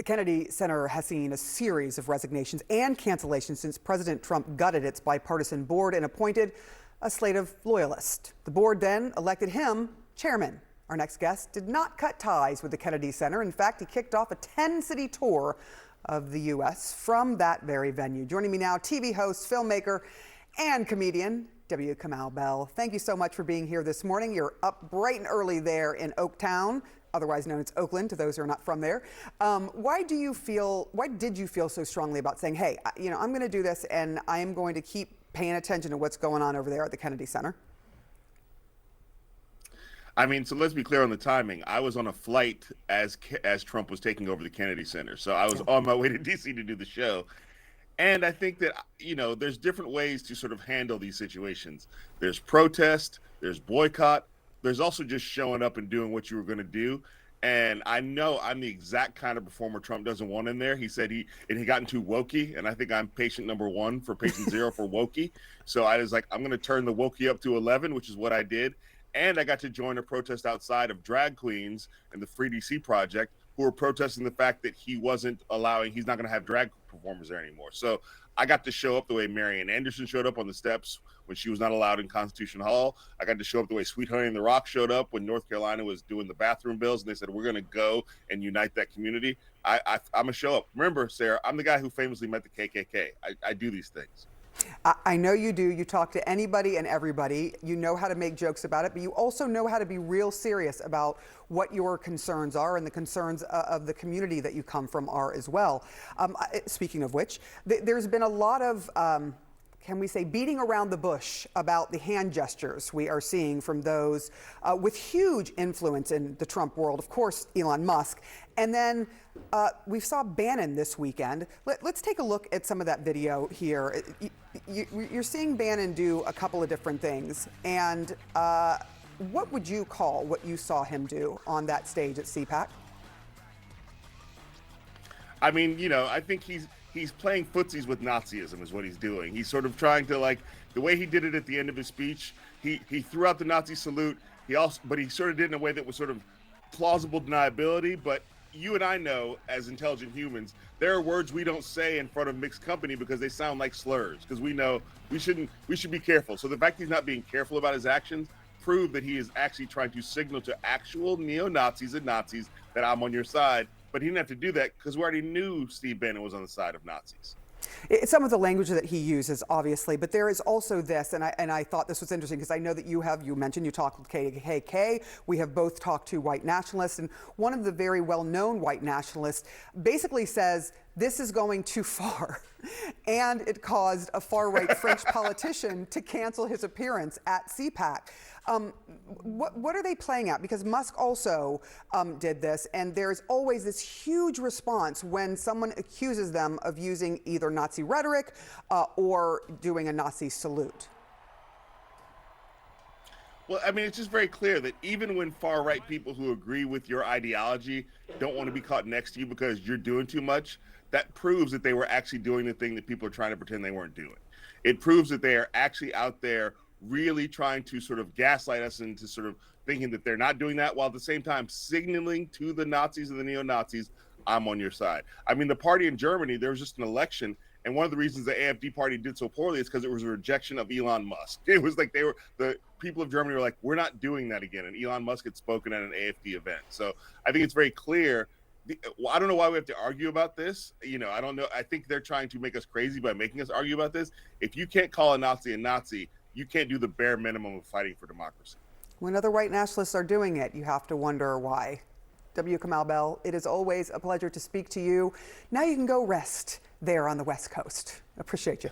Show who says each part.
Speaker 1: The Kennedy Center has seen a series of resignations and cancellations since President Trump gutted its bipartisan board and appointed a slate of loyalists. The board then elected him chairman. Our next guest did not cut ties with the Kennedy Center. In fact, he kicked off a 10-city tour of the U.S. from that very venue. Joining me now, TV host, filmmaker, and comedian W. Kamau Bell. Thank you so much for being here this morning. You're up bright and early there in Oaktown, otherwise known as Oakland, to those who are not from there. Why did you feel so strongly about saying, hey, I'm going to do this and I am going to keep paying attention to what's going on over there at the Kennedy Center?
Speaker 2: I mean, so let's be clear on the timing. I was on a flight as Trump was taking over the Kennedy Center. So I was on my way to D.C. to do the show. And I think that, there's different ways to sort of handle these situations. There's protest, there's boycott, there's also just showing up and doing what you were going to do. And I know I'm the exact kind of performer Trump doesn't want in there. He said he gotten too wokey, and I think I'm patient number 1 for patient 0 for wokey. So I was like, I'm going to turn the wokey up to 11, which is what I did. And I got to join a protest outside of drag queens and the Free DC Project, who were protesting the fact that he's not going to have drag performers there anymore. So I got to show up the way Marian Anderson showed up on the steps when she was not allowed in Constitution Hall. I got to show up the way Sweet Honey and the Rock showed up when North Carolina was doing the bathroom bills, and they said, we're going to go and unite that community. I'm going to show up. Remember, Sarah, I'm the guy who famously met the KKK. I do these things.
Speaker 1: I know you do. You talk to anybody and everybody. You know how to make jokes about it, but you also know how to be real serious about what your concerns are, and the concerns of the community that you come from are as well. Speaking of which, there's been a lot of, can we say, beating around the bush about the hand gestures we are seeing from those with huge influence in the Trump world. Of course, Elon Musk. And then we saw Bannon this weekend. Let's take a look at some of that video here. You're seeing Bannon do a couple of different things. And what would you call what you saw him do on that stage at CPAC?
Speaker 2: I mean, I think he's playing footsies with Nazism is what he's doing. He's sort of trying to, the way he did it at the end of his speech, he threw out the Nazi salute. But he sort of did it in a way that was sort of plausible deniability. But you and I know, as intelligent humans, there are words we don't say in front of mixed company because they sound like slurs, because we know we should be careful. So the fact he's not being careful about his actions prove that he is actually trying to signal to actual neo-Nazis and Nazis that I'm on your side. But he didn't have to do that because we already knew Steve Bannon was on the side of Nazis.
Speaker 1: Some of the language that he uses, obviously, but there is also this, and I thought this was interesting because I know that you mentioned you talked with KKK. We have both talked to white nationalists, and one of the very well-known white nationalists basically says this is going too far, and it caused a far-right French politician to cancel his appearance at CPAC. What are they playing at? Because Musk also did this, and there's always this huge response when someone accuses them of using either Nazi rhetoric or doing a Nazi salute.
Speaker 2: Well, I mean, it's just very clear that even when far-right people who agree with your ideology don't want to be caught next to you because you're doing too much, that proves that they were actually doing the thing that people are trying to pretend they weren't doing. It proves that they are actually out there really trying to sort of gaslight us into sort of thinking that they're not doing that, while at the same time signaling to the Nazis and the neo-Nazis, I'm on your side. I mean, the party in Germany, there was just an election, and one of the reasons the AfD party did so poorly is because it was a rejection of Elon Musk. It was like the people of Germany were like, we're not doing that again, and Elon Musk had spoken at an AfD event. So I think it's very clear. I don't know why we have to argue about this. I don't know. I think they're trying to make us crazy by making us argue about this. If you can't call a Nazi, you can't do the bare minimum of fighting for democracy.
Speaker 1: When other white nationalists are doing it, you have to wonder why. W. Kamau Bell, it is always a pleasure to speak to you. Now you can go rest there on the West Coast. Appreciate you.